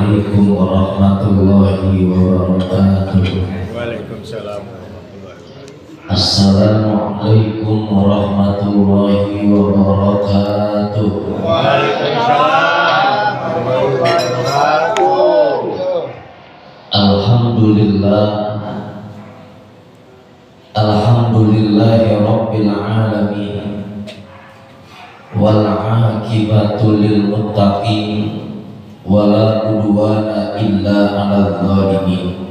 Assalamualaikum warahmatullahi wabarakatuh. Waalaikumsalam warahmatullahi wabarakatuh. Assalamualaikum warahmatullahi wabarakatuh. Waalaikumsalam warahmatullahi wabarakatuh. Alhamdulillahi rabbil alamin, wal aqibatu lil muttaqin, wala udwana illa 'alal zalimin.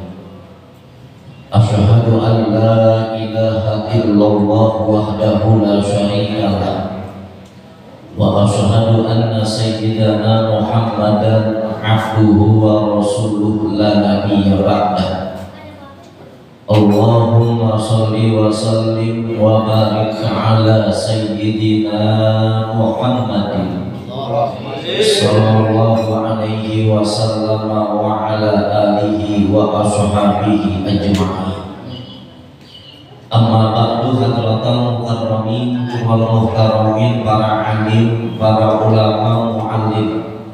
Asyhadu an la ilaha illallah wahdahu la syarika lah, wa asyhadu anna sayyidana Muhammadan abduhu wa rasuluhu la nabiyya ba'dah. Allahumma sholli wa sallim wa barik ala sayyidina Muhammadin sallallahu alaihi wasallam wa ala alihi wa ashabihi ajma'in. Amma ba'du, hadratal mukarramin wal muhtaramin, para alim, para ulama, muallim,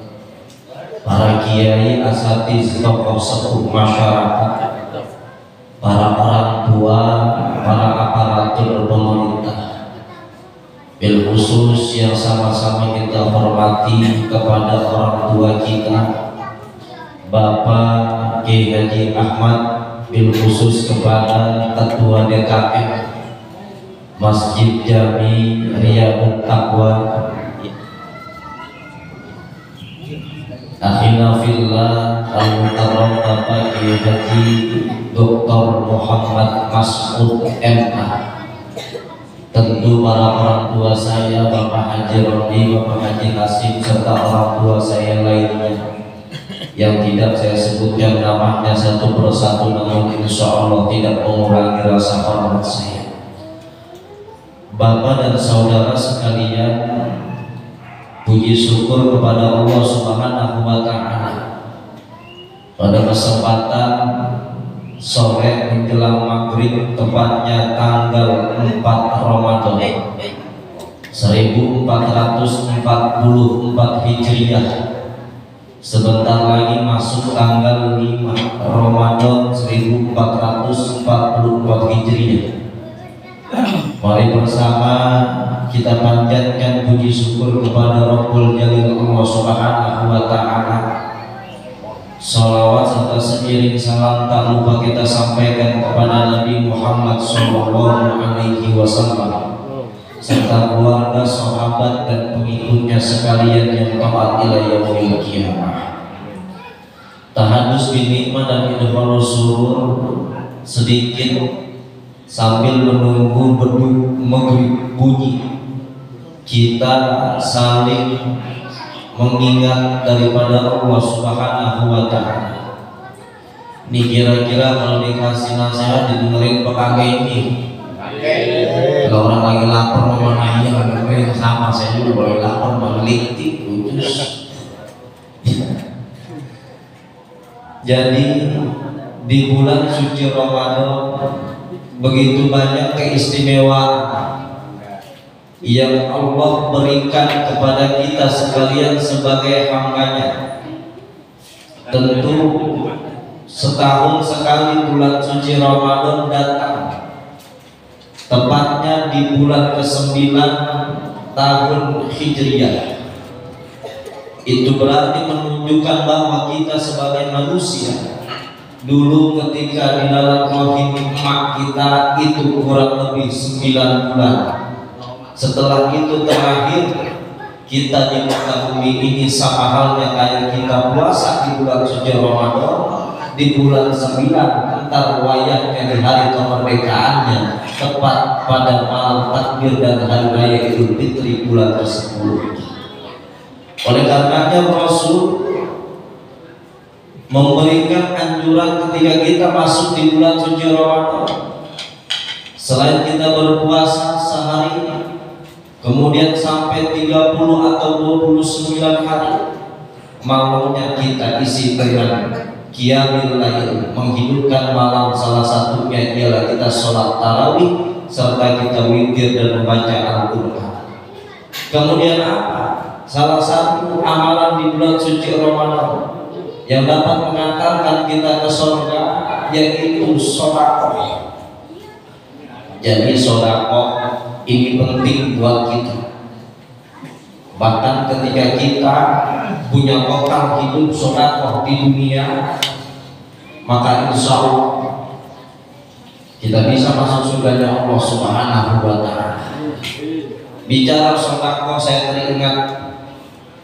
para kiai, asatiz, tokoh sepuh masyarakat, para orang tua, para aparatur pemerintah, bil khusus yang sama-sama kita hormati kepada orang tua kita, Bapak Kiai Haji Ahmad, bil khusus kepada Ketua DKM Masjid Jami Riyadut Taqwa, akhina fillah al-mukarram Bapak Kiai Haji Dr. Muhammad Mas'ud MA. Tentu para orang tua saya, Bapak Haji Rodi, Bapak Haji Hasim, serta orang tua saya lainnya yang tidak saya sebutkan namanya satu persatu, namun insya Allah tidak mengurangi rasa hormat saya. Bapak dan saudara sekalian, puji syukur kepada Allah Subhanahu wa Ta'ala pada kesempatan sore menjelang maghrib, tepatnya tanggal 4 Ramadan 1444 Hijriah. Sebentar lagi masuk tanggal 5 Ramadan 1444 Hijriah. Mari bersama kita panjatkan puji syukur kepada Rabbul Jalil Allah Subhanahu wa Ta'ala. Salawat serta seiring salam tak lupa kita sampaikan kepada Nabi Muhammad Sallallahu Alaihi Wasallam serta keluarga, sahabat dan pengikutnya sekalian yang taat ila yaumil qiyamah. Tahadus bin nikmah dan idharus surur sedikit sambil menunggu beduk maghrib bunyi, kita saling mengingat daripada Allah Subhanahu wa Ta'ala. Ini kira-kira kalau dikasih nasihat didengerin pakai ini. Kalau orang lagi lapar mau nanya, kadang-kadang sama saya juga boleh lapar meliti terus. Jadi di bulan suci Ramadan begitu banyak keistimewaan yang Allah berikan kepada kita sekalian sebagai hambanya. Tentu setahun sekali bulan suci Ramadan datang, tepatnya di bulan ke-9 tahun Hijriah. Itu berarti menunjukkan bahwa kita sebagai manusia dulu ketika di dalam rahim emak kita itu kurang lebih 9 bulan. Setelah itu terakhir kita di muka bumi ini sama halnya kayak kita puasa di bulan suci Ramadan, di bulan 9 entar wayahnya di hari kemerdekaannya tepat pada malam takbir dan hari raya Idul Fitri bulan ke-10. Oleh karenanya Rasul memberikan anjuran ketika kita masuk di bulan suci Ramadan, selain kita berpuasa sehari, kemudian sampai 30 atau 29 hari malamnya kita isi dengan qiyamul lail, menghidupkan malam. Salah satunya ialah kita sholat tarawih serta kita witir dan membaca Al-Quran. Kemudian apa? Salah satu amalan di bulan suci Ramadan yang dapat mengantarkan kita ke surga, yaitu sedekah. Jadi sedekah ini penting buat kita. Bahkan ketika kita punya bekal hidup sedekah di dunia, maka insya Allah kita bisa masuk surganya Allah Subhanahu wa Ta'ala. Bicara sedekah, saya teringat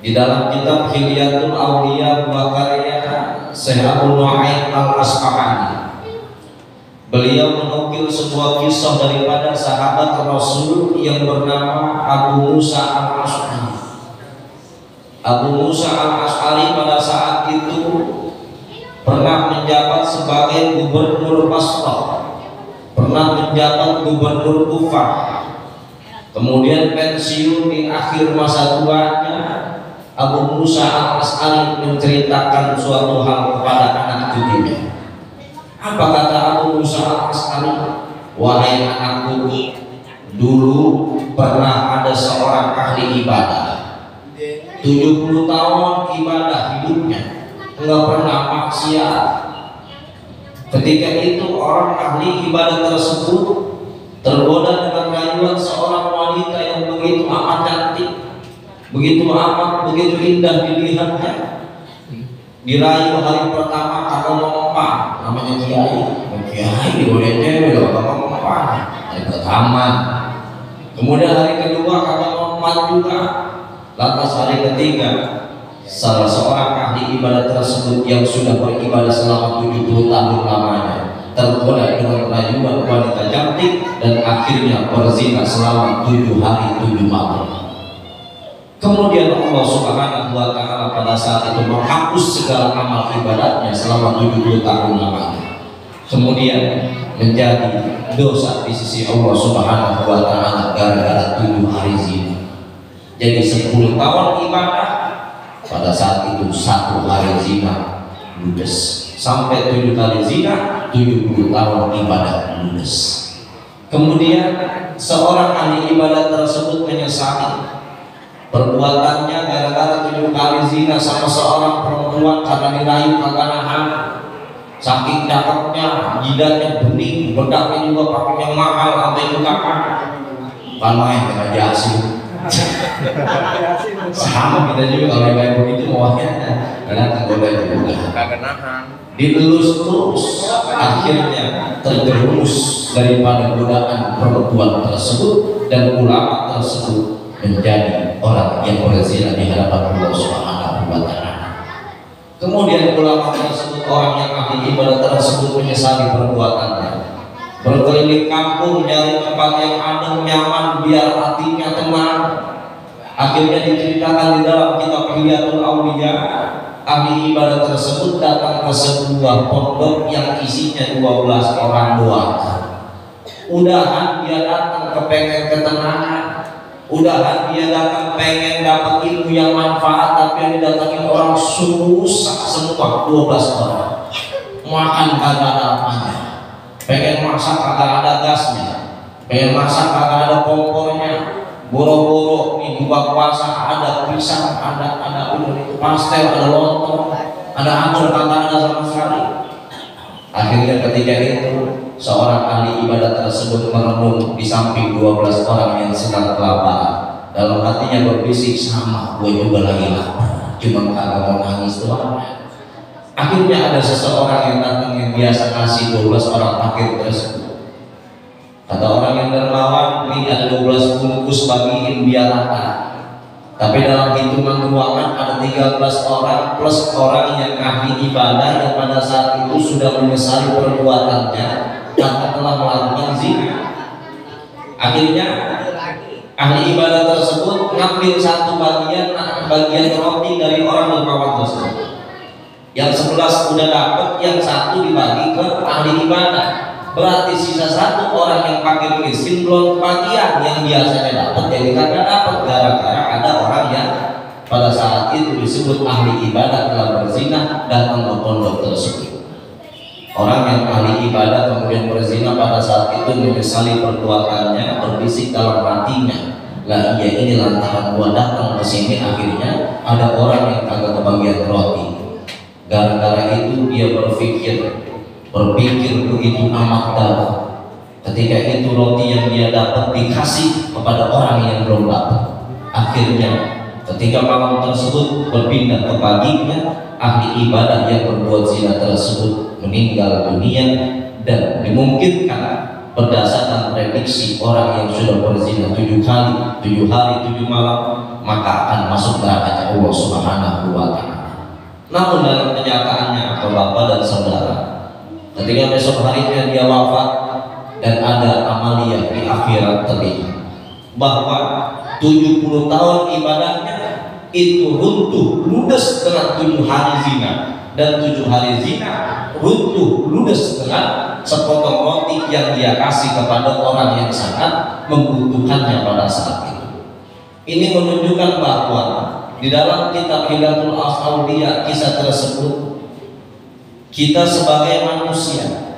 di dalam kitab Hilyatul Auliya wa karya Syekh Abu Nu'aim Al-Asqalani. Beliau menukil sebuah kisah daripada sahabat Rasul yang bernama Abu Musa Al-Ash'ari. Abu Musa Al-Ash'ari pada saat itu pernah menjabat sebagai gubernur Basrah, pernah menjabat gubernur Kufah, kemudian pensiun di akhir masa tuanya. Abu Musa Al-Ash'ari menceritakan suatu hal kepada anak cucunya. Apa kata Abu Musa Al-Ash'ari? Wahai anakku, dulu pernah ada seorang ahli ibadah, 70 tahun ibadah hidupnya, enggak pernah maksiat. Ketika itu orang ahli ibadah tersebut tergoda dengan rayuan seorang wanita yang begitu amat cantik, begitu amat, begitu indah dilihatnya. Dirayu hari pertama kagak mau mempan, namanya kiai digodain cewek loh, kagak mau mempan. Hari pertama, kemudian hari kedua kagak mau mempan juga. Lantas hari ketiga, salah seorang ahli ibadah tersebut yang sudah beribadah selama 70 tahun lamanya tergoda dengan rayuan wanita cantik dan akhirnya berzina selama 7 hari 7 malam. Kemudian Allah Subhanahu wa Ta'ala pada saat itu menghapus segala amal ibadatnya selama 70 tahun lamanya. Kemudian menjadi dosa di sisi Allah Subhanahu wa Ta'ala gara-gara 7 hari zina. Jadi 10 tahun ibadah, pada saat itu 1 hari zina ludes. Sampai 7 kali zina, 70 tahun ibadah ludes. Kemudian seorang ahli ibadah tersebut menyesali perbuatannya gara-gara 7 kali zina sama seorang perempuan karena dirayu kagak nahan. Saking cakepnya, jidatnya bening, bedaknya juga pakai yang mahal sampai juga kan main dengan jasi. Sama kita juga kalau kayak begitu maunya karena tergoda juga kagak nahan, dilulus terus, akhirnya terjerumus daripada godaan perempuan tersebut dan ulama tersebut menjadi orang yang berzina di hadapan Allah Subhanahu wa Ta'ala. Kemudian ulama tersebut, orang yang ahli ibadah tersebut menyesali perbuatannya, berkeliling kampung mencari tempat yang adem nyaman biar hatinya tenang. Akhirnya diceritakan di dalam kitab Hilyatul Auliya, ahli ibadah tersebut datang ke sebuah pondok yang isinya 12 orang doang. Udahan dia datang kepengen ketenangan, udahan dia datang pengen dapat ilmu yang manfaat, tapi yang didatangin orang susah semua. 12 orang makan kagak ada apanya, pengen masak kagak ada gasnya, pengen masak kagak ada kompornya, boro-boro nih buka puasa ada pisang, ada pastel, ada lontong, ada anggur kagak ada sama sekali. Akhirnya ketika itu seorang ahli ibadah tersebut merenung di samping 12 orang yang sedang kelaparan. Dalam hatinya berbisik, sama gue juga lagi lapar, cuma kagak mau nangis doang. Akhirnya ada seseorang yang datang yang biasa ngasih 12 orang fakir tersebut. Kata orang yang dermawan, ini ada 12 bungkus bagiin biar rata. Tapi dalam hitungan keuangan ada 13 orang plus orang yang ahli ibadah yang pada saat itu sudah menyesali perbuatannya karena telah melakukan zina. Akhirnya ahli ibadah tersebut ngambil satu bagian roti dari orang dermawan tersebut. Yang 11 udah dapat, yang satu dibagi ke ahli ibadah. Berarti sisa satu orang yang fakir miskin belum kebagian, yang biasanya dapat jadi kagak dapat gara-gara ada orang yang pada saat itu disebut ahli ibadah telah berzina datang ke pondok tersebut. Orang yang ahli ibadah kemudian berzina pada saat itu menyesali perbuatannya, berbisik dalam hatinya, lah ya ini lantaran gua datang ke sini akhirnya ada orang yang kagak kebagian roti. Gara-gara itu dia berpikir begitu amat dalam. Ketika itu roti yang dia dapat dikasih kepada orang yang belum dapat. Akhirnya ketika malam tersebut berpindah ke paginya, ahli ibadah yang berbuat zina tersebut meninggal dunia, dan dimungkinkan berdasarkan prediksi orang yang sudah berzina 7 hari 7 malam maka akan masuk neraka Allah Subhanahu wa Ta'ala. Namun dalam kenyataannya atau bapak dan saudara, ketika besok harinya dia wafat dan ada amalia di akhirat terlihat bahwa 70 tahun ibadahnya itu runtuh ludes dengan 7 hari zina, dan 7 hari zina runtuh ludes dengan sepotong roti yang dia kasih kepada orang yang sangat membutuhkannya pada saat itu. Ini menunjukkan bahwa di dalam kitab Hilatul Awliya kisah tersebut, kita sebagai manusia,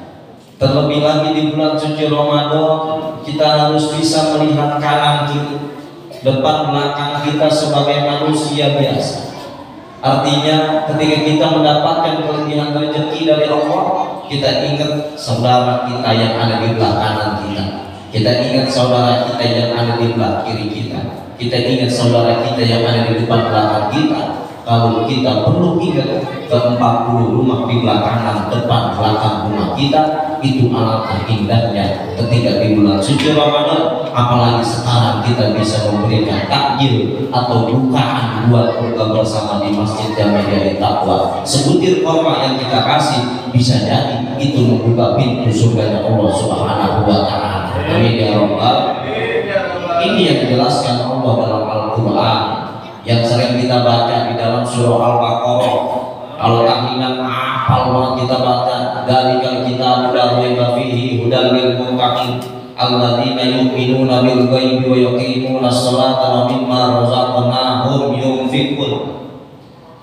terlebih lagi di bulan suci Ramadan, kita harus bisa melihat kanan kiri, depan belakang kita sebagai manusia biasa. Artinya ketika kita mendapatkan kelebihan rezeki dari Allah, kita ingat saudara kita yang ada di belakang kanan kita, kita ingat saudara kita yang ada di belakang kiri kita, kita ingat saudara kita yang ada di depan belakang kita. Kalau kita perlu ingat ke 40 rumah di belakang depan belakang rumah kita, itu alangkah indahnya ketika di bulan suci Ramadan. Apalagi sekarang kita bisa memberikan takjil atau bukaan buat buka bersama di Masjid Jamiah Taqwa. Sebutir korma yang kita kasih bisa jadi itu membuka pintu surganya Allah Subhanahu wa Ta'ala. Amin ya rabbal. Ini yang dijelaskan Allah dalam Al-Quran yang sering kita baca di dalam surah Al-Baqarah. Kalau tahlilan hafal banget kita baca, dzalikal kitabu la raiba fihi hudal lil muttaqin alladzina yu'minuna bil ghaibi wa yuqimuna sholata wa mimma razaqnahum yunfiqun.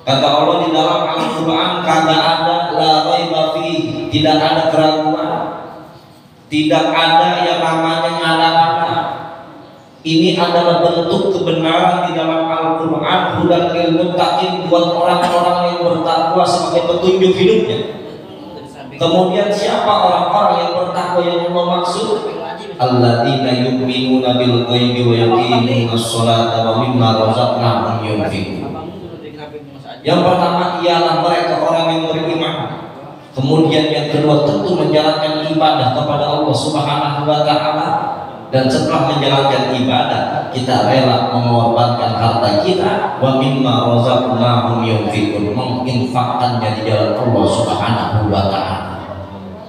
Kata Allah di dalam Al-Quran, kagak ada la raiba fihi, tidak ada keraguan, tidak ada yang namanya ngada-ngada. Ini adalah bentuk kebenaran di dalam Al-Quran, hudan lil muttaqin, buat orang-orang yang bertakwa sebagai petunjuk hidupnya. Kemudian siapa orang-orang yang bertakwa yang Allah maksud? Alladzina yu'minuna bil ghaibi wa yuqimuna sholata wa mimma razaqnahum yunfiqun. Yang pertama ialah mereka orang yang beriman. Kemudian yang kedua tentu menjalankan ibadah kepada Allah Subhanahu wa Ta'ala. Dan setelah menjalankan ibadah, kita rela mengorbankan harta kita, wa mimma razaqnahum yunfiqun, menginfakkannya di jalan Allah Subhanahu wa Ta'ala.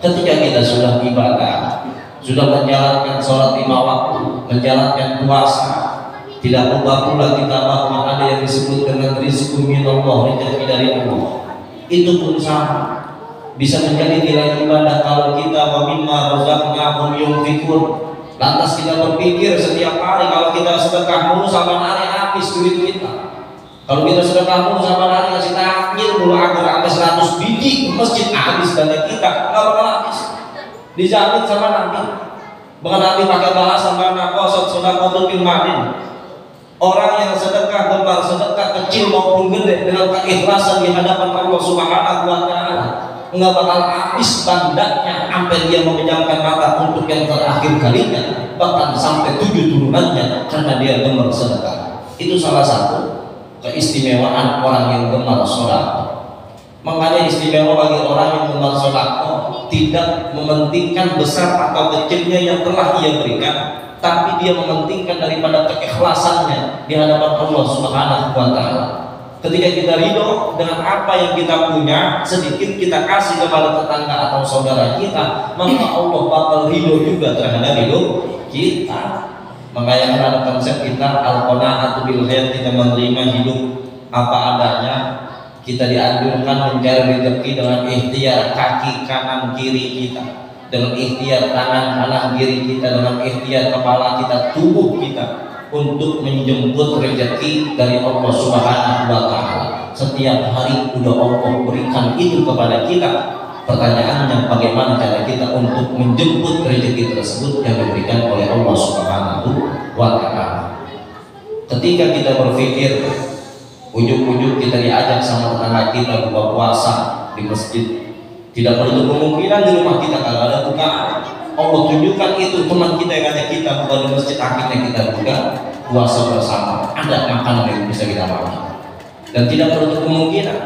Ketika kita sudah ibadah, sudah menjalankan sholat 5 waktu, menjalankan puasa, tidak lupa pula kita bahwa ada yang disebut dengan rizqu minallah, rezeki dari Allah. Itu pun sama, bisa menjadi nilai ibadah kalau kita wa mimma razaqnahum yunfiqun. Lantas kita berpikir setiap hari kalau kita sedekah mulu sama hari habis duit kita. Kalau kita sedekah mulu sama hari kasih takjil mulu agar sampai 100 biji masjid habis dana kita, nggak bakal habis. Dijamin sama Nabi. Bahkan Nabi pakai bahasa mana qasad sedekah bil madin. Orang yang sedekah besar, sedekah kecil maupun gede dengan keikhlasan di hadapan Allah Subhanahu wa Ta'ala, nggak bakal habis bandanya sampai dia memejamkan mata untuk yang terakhir kalinya, bahkan sampai 7 turunannya karena dia gemar sedekah. Itu salah satu keistimewaan orang yang gemar sedekah. Makanya istimewa bagi orang yang gemar sedekah tidak mementingkan besar atau kecilnya yang telah ia berikan, tapi dia mementingkan daripada keikhlasannya di hadapan Allah Subhanahu wa Ta'ala. Ketika kita ridho dengan apa yang kita punya, sedikit kita kasih kepada tetangga atau saudara kita, maka Allah bakal ridho juga terhadap hidup kita. Makanya ada konsep kita al-qanaatu bil khair, kita menerima hidup apa adanya. Kita dianjurkan mencari rezeki dengan ikhtiar kaki kanan kiri kita, dengan ikhtiar tangan kanan kiri kita, dengan ikhtiar kepala kita, tubuh kita, untuk menjemput rezeki dari Allah Subhanahu wa Ta'ala. Setiap hari udah Allah berikan itu kepada kita. Pertanyaannya, bagaimana cara kita untuk menjemput rezeki tersebut yang diberikan oleh Allah Subhanahu wa Ta'ala? Ketika kita berpikir Ujung-ujung kita diajak sama tetangga kita buka puasa di masjid. Tidak menutup kemungkinan di rumah kita kalau ada bukaan. Allah tunjukkan itu teman kita yang ada kita buka di masjid, akhirnya kita buka puasa bersama. Ada makanan yang bisa kita makan. Dan tidak menutup kemungkinan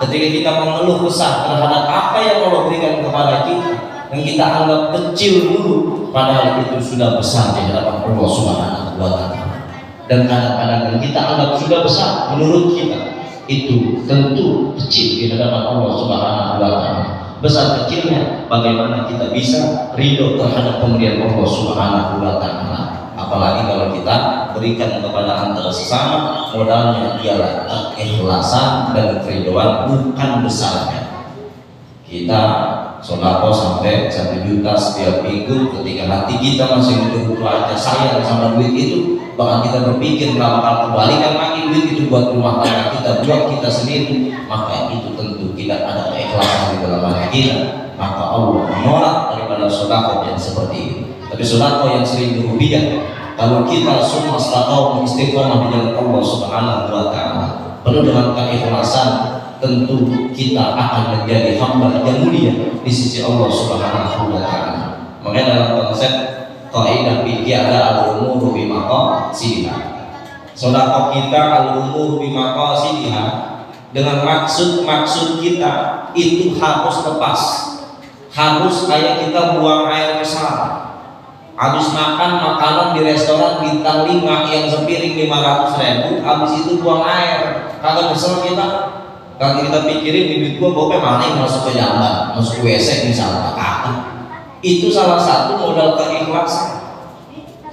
ketika kita mengeluh kesah terhadap apa yang Allah berikan kepada kita yang kita anggap kecil dulu, padahal itu sudah besar di hadapan Allah Subhanahu wa Ta'ala. Dan kadang-kadang kita anggap sudah besar menurut kita, itu tentu kecil di hadapan Allah Subhanahu wa Ta'ala. Besar kecilnya bagaimana kita bisa ridho terhadap pemberian Allah Subhanahu wa Ta'ala. Apalagi kalau kita berikan kepada antara sesama, modalnya ialah keikhlasan dan keriduan, bukan besarnya. Kita sodako sampai 1 juta setiap minggu, ketika hati kita masih begitu aja sayang sama duit itu, bahkan kita berpikir nggak bakal kembalikan lagi duit itu buat rumah tangga kita, buat kita sendiri, maka itu tentu tidak ada keikhlasan di dalam hati kita. Maka Allah menolak daripada sodako yang seperti ini. Tapi sodako yang sering berlebihan, kalau kita semua istiqomah di jalan Allah Subhanahu wa Ta'ala, penuh dengan keikhlasan, tentu kita akan menjadi hamba yang mulia di sisi Allah Subhanahu wa Ta'ala. Makanya dalam konsep kaidah fikih ada al-umuru bi maqasidiha. Sedekah kita al-umuru bi maqasidiha, dengan maksud kita itu harus lepas. Harus kayak kita buang air besar. Habis makan makanan di restoran bintang 5 yang sepiring 500.000, habis itu buang air. Kagak besar kita. Kalau kita pikirin duit gua bawa mana yang masuk ke jamban, masuk ke WC misalnya, itu salah satu modal keikhlasan.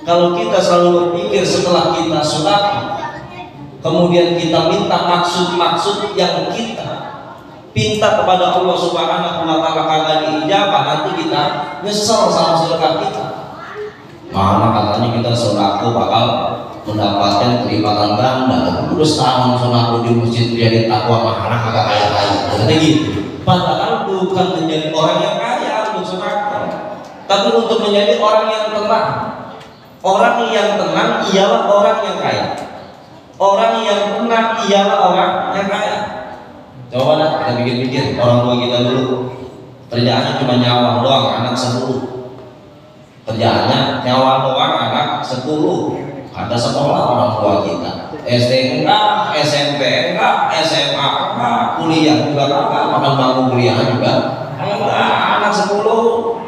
Kalau kita selalu berpikir setelah kita sedekah, kemudian kita minta maksud-maksud yang kita pinta kepada Allah Subhanahu wa Ta'ala kagak diijabah, nanti kita nyesel sama sedekah kita. Mana katanya kita sedekah bakal mendapatkan kelipatan ganda. Terus tahun sunahku di masjid jadi takwa mahana kagak kaya-kaya. Jadi gitu. Padahal bukan menjadi orang yang kaya untuk sedekah, tapi untuk menjadi orang yang tenang. Orang yang tenang ialah orang yang kaya. Orang yang tenang ialah orang yang kaya. Coba dah kita pikir-pikir, orang tua kita dulu kerjaannya cuma nyawang doang, anak 10. Kerjaannya nyawa doang, anak 10. Ada sekolah orang tua kita, SD enggak, SMP enggak, SMA enggak, kuliah juga enggak, makan bangku kuliah juga enggak, anak 10.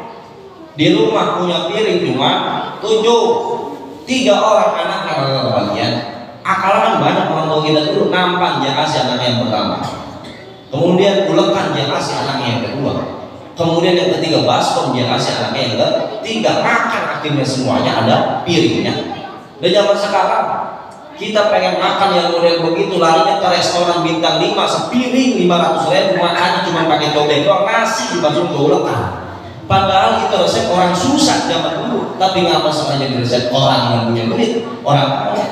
Di rumah punya piring cuma 7, 3 orang anaknya kagak kebagian. Akal kan banyak orang tua kita dulu, nampan dia kasih anaknya yang pertama, kemudian ulekan dia kasih anaknya yang kedua, kemudian yang ketiga baskom dia kasih anaknya yang ketiga, makan akhirnya semuanya ada piringnya. Dan zaman sekarang kita pengen makan yang model begitu, larinya ke restoran bintang 5 sepiring 500.000, makannya cuma pakai cobek doang, nasi dibasuh ke ulekan. Padahal itu resep orang susah zaman dulu, tapi ngapa sengaja di resep orang yang punya duit, orang kaya.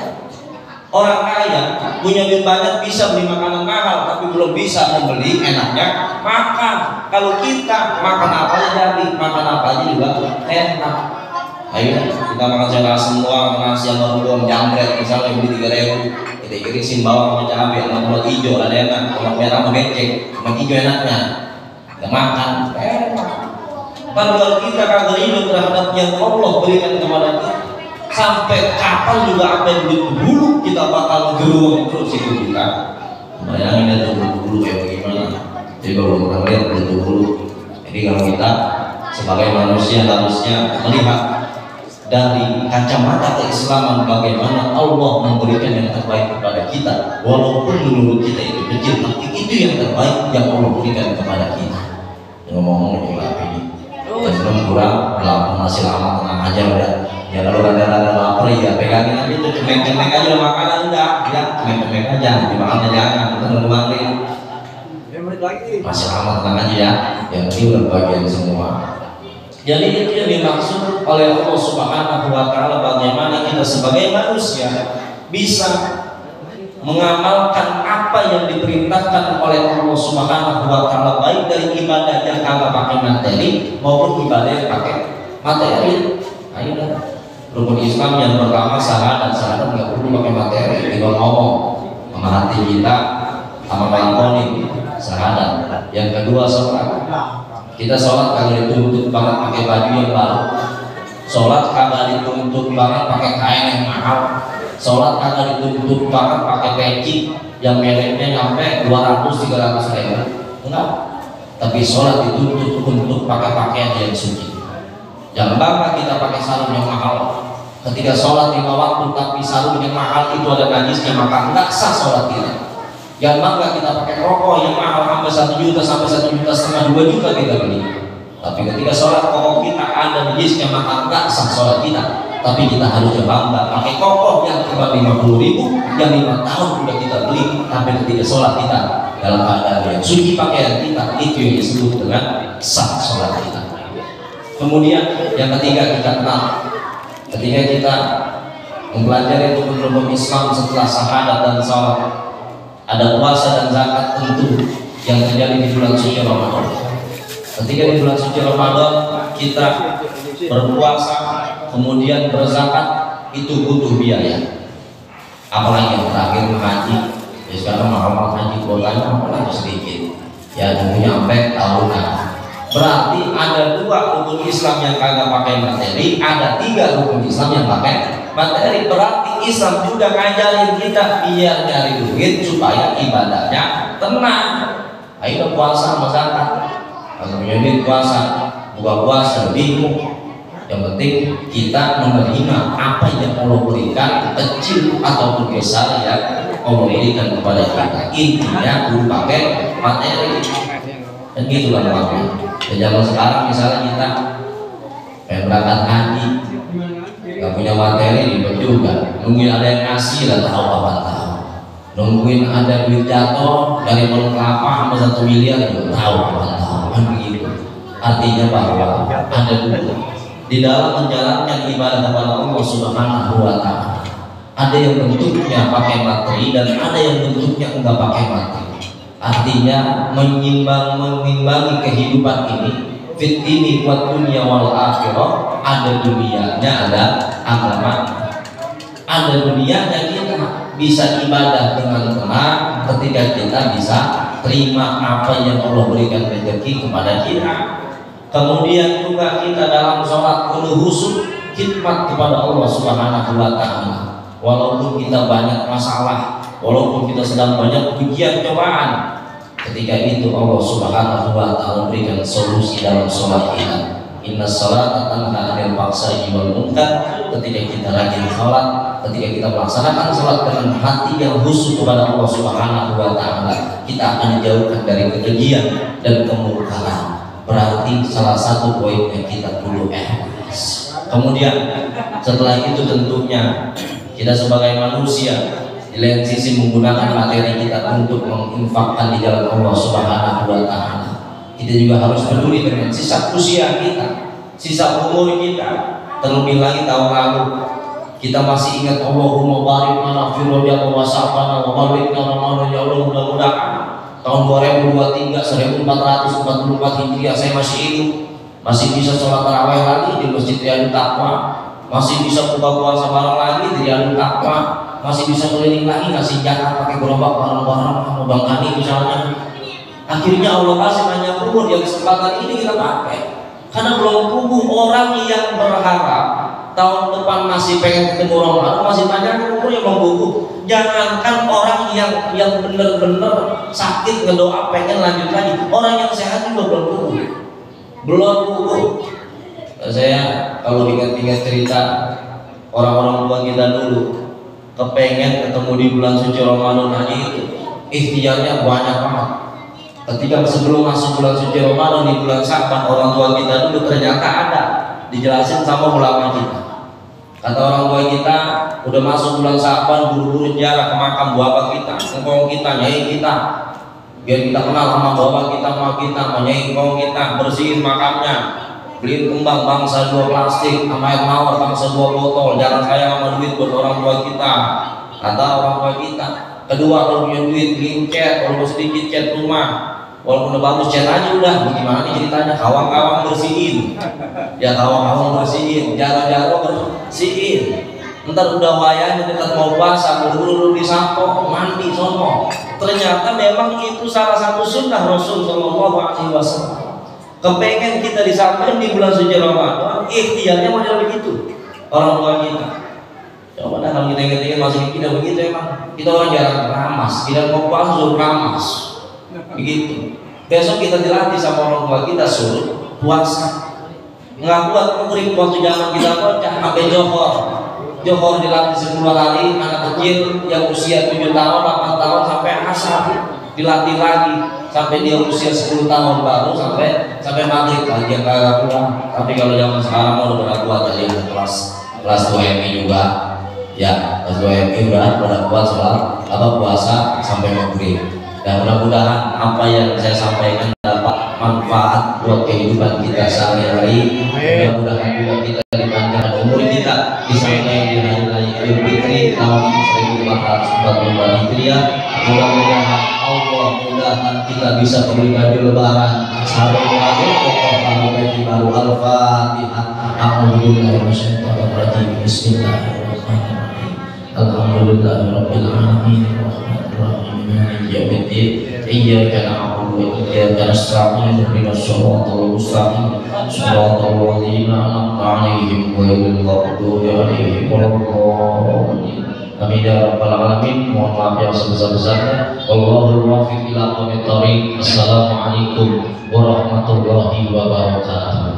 Orang kaya punya duit banyak, bisa beli makanan mahal, tapi belum bisa membeli enaknya makan. Kalau kita makan apa aja jadi, makan apa aja juga enak. Ayo kita makan sayur semua, nasi sama udang, jambret misalnya beli 3.000, kita irisin bawang sama cabai, sama tomat hijau ada enak, tomat merah sama becek, tomat hijau enaknya, kita makan enak. Padahal kita kagak ridho terhadap yang Allah berikan kepada kita. Sampai kapan juga apa yang dulu kita bakal geruang terus itu juga. Bayangin ya dulu kayak bagaimana. Jadi kalau orang lihat dulu. Jadi kalau kita sebagai manusia harusnya melihat dari kacamata keislaman bagaimana Allah memberikan yang terbaik kepada kita, walaupun menurut kita itu kecil, tapi itu yang terbaik yang Allah berikan kepada kita. Ngomong-ngomong juga ini, dan kurang belakang masih lama, tenang aja udah. Ya kalau rada-rada lapar ya pegangin aja itu, cemek-cemek aja makanan udah, ya cemek-cemek aja, dimakan jangan, kita nunggu maghrib. Masih lama, tenang aja ya, yang ini udah bagian semua. Jadi itu yang dimaksud oleh Allah Subhanahu wa Ta'ala, bagaimana kita sebagai manusia bisa mengamalkan apa yang diperintahkan oleh Allah Subhanahu wa Ta'ala, baik dari ibadah yang kagak pakai materi maupun ibadah yang pakai materi. Ayo dah. Rukun Islam yang pertama syahadat nggak perlu pakai materi, tinggal ngomong sama hati kita, sama melakoni syahadat. Yang kedua sholat. Kita sholat kagak dituntut banget pakai baju yang baru. Sholat kagak dituntut banget pakai kain yang mahal. Sholat kagak dituntut banget pakai peci yang mereknya sampai 200-300 ribu. Enggak. Tapi sholat dituntut untuk pakai pakaian yang suci. Jangan bangga kita pakai sarung yang mahal. Ketika sholat 5 waktu tapi sarung yang mahal itu ada najisnya, maka enggak sah sholat kita. Jangan bangga kita pakai rokok yang mahal sampai 1 juta sampai 1,5 juta, 2 juta kita beli. Tapi ketika sholat rokok kita ada najisnya, maka enggak sah sholat kita. Tapi kita harusnya bangga pakai rokok yang cuma 50.000, yang 5 tahun sudah kita beli, tapi ketika sholat kita dalam keadaan yang suci pakaian kita, itu yang disebut dengan sah sholat kita. Kemudian yang ketiga kita kenal. Ketika kita mempelajari rukun-rukun Islam setelah syahadat dan sholat, ada puasa dan zakat tentu yang terjadi di bulan suci Ramadan. Ketika di bulan suci Ramadan kita berpuasa kemudian berzakat, itu butuh biaya. Apalagi yang terakhir haji, ya sekarang mahal haji kuotanya apalagi sedikit, ya dulunya sampai tahunan. Berarti ada 2 rukun Islam yang kagak pakai materi, ada 3 rukun Islam yang pakai materi. Berarti Islam juga ngajarin kita biar nyari duit supaya ibadahnya tenang. Ayo puasa sama zakat. Kalau punya duit puasa, buka puasa bingung. Yang penting kita menerima apa yang Allah berikan, kecil ataupun besar yang Allah berikan kepada kita. Intinya belum pakai materi. Dan gitulah makanya. Di zaman sekarang misalnya kita pengen berangkat haji, gak punya materi ribet juga. Nungguin ada yang ngasih lah tahu apa tahu. Nungguin ada duit jatuh dari pohon kelapa sama 1 miliar juga tahu apa tahu. Kan begitu. Artinya bahwa ada dua di dalam menjalankan ibadah kepada Allah Subhanahu wa Ta'ala. Ada yang bentuknya pakai materi dan ada yang bentuknya enggak pakai materi. Artinya mengimbangi kehidupan ini, fit ini buat dunia wal akhirah. Ada dunianya, ada agama. Ada dunianya kita bisa ibadah dengan tenang ketika kita bisa terima apa yang Allah berikan rezeki kepada kita. Kemudian juga kita dalam sholat kudu khusyuk khidmat kepada Allah Subhanahu wa Ta'ala. Walaupun kita banyak masalah, walaupun kita sedang banyak ujian cobaan, ketika itu Allah Subhanahu wa Ta'ala berikan solusi dalam sholat kita. Inna sholata tanha 'anil fahsya'i wal munkar. Ketika kita rajin sholat, ketika kita melaksanakan sholat dengan hati yang khusyuk kepada Allah Subhanahu wa Ta'ala, kita akan dijauhkan dari kekejian dan kemungkaran. Berarti salah satu poinnya kita perlu ikhlas. Kemudian setelah itu tentunya kita sebagai manusia di lain sisi menggunakan materi kita untuk menginfakkan di jalan Allah Subhanahu wa Ta'ala. Kita juga harus peduli dengan sisa usia kita, sisa umur kita. Terlebih lagi tahun lalu kita masih ingat Allahumma barik lana fi rajab wa sa'bana wa barik lana Ramadan. Ya Allah, mudah-mudahan tahun 2023 1444 Hijriah saya masih hidup, masih bisa sholat tarawih lagi di Masjid Riyadut Taqwa, masih bisa buka puasa bareng lagi di Riyadut Taqwa, masih bisa keliling lagi ngasih zakat pakai gerobak bareng-bareng sama Bang Kani misalnya. Akhirnya Allah kasih banyak umur, yang kesempatan ini kita pakai. Karena belum kubu orang yang berharap tahun depan masih pengen ketemu Ramadan, masih banyak umur yang membuku. Jangankan orang yang benar-benar sakit ngedoa pengen lanjut lagi, orang yang sehat juga belum kubu. Saya kalau ingat-ingat cerita orang-orang tua kita dulu, kepengen ketemu di bulan suci Ramadan aja itu ikhtiarnya banyak banget. Ketika sebelum masuk bulan suci Ramadan di bulan Sya'ban, orang tua kita dulu ternyata ada dijelasin sama ulama kita. Kata orang tua kita, udah masuk bulan Sya'ban, buru-buru jarak ke makam bapak kita, engkong kita, nyai kita, biar kita kenal sama bapak kita, sama kita, nyai engkong kita, bersihin makamnya, beliin kembang bangsa 2 plastik, sama air mawar bangsa 2 botol, jangan sayang sama duit buat orang tua kita. Kata orang tua kita. Kedua, kalau punya duit beliin cat, kalau sedikit cat rumah, walaupun udah bagus cat aja udah. Bagaimana nih ceritanya? Kawang-kawang bersihin, ya kawang-kawang bersihin, jalan-jalan bersihin. Ntar udah wayahnya dekat mau puasa, buru-buru disampo, mandi sono. Ternyata memang itu salah satu sunnah Rasul Shallallahu Alaihi Wasallam. Kepengen kita disampaikan di bulan suci Ramadan, ikhtiarnya model begitu orang tua kita. Coba dah kalau kita ingat-ingat masih kita begitu emang. Kita orang jarang ramas, tidak mau puasa suruh ramas, begitu. Besok kita dilatih sama orang tua kita suruh puasa. Nggak kuat murid waktu zaman kita bocah sampai Johor dilatih 10 hari, anak kecil yang usia 7 tahun, 8 tahun sampai asar dilatih lagi sampai dia usia 10 tahun baru sampai maghrib lagi yang kagak pulang. Tapi kalau zaman sekarang udah pada kuat jadi kelas 2 MI juga ya, kelas 2 MI udah pada kuat soal puasa sampai maghrib. Dan mudah-mudahan apa yang saya sampaikan dapat manfaat buat kehidupan kita sehari-hari. Mudah-mudahan juga kita dipanjangkan umur kita di samping di hari raya Idul Fitri tahun 1444 Hijriah. Mudah-mudahan Allah mudahkan kita bisa beli baju lebaran hari-hari pokok baju baru. Al-Fatihah. A'udzubillahi minasyaitonir rajim. Bismillahirrahmanirrahim. Alhamdulillahirabbil alamin. Iyyaka na'budu wa iyyaka nasta'in ihdinas siratal mustaqim siratal ladzina an'amta 'alaihim ghairil maghdubi 'alaihim waladdallin. Amin ya rabbal alamin. Mohon maaf yang sebesar-besarnya. Wallahul muwaffiq ila aqwamit thoriq. Assalamualaikum warahmatullahi wabarakatuh.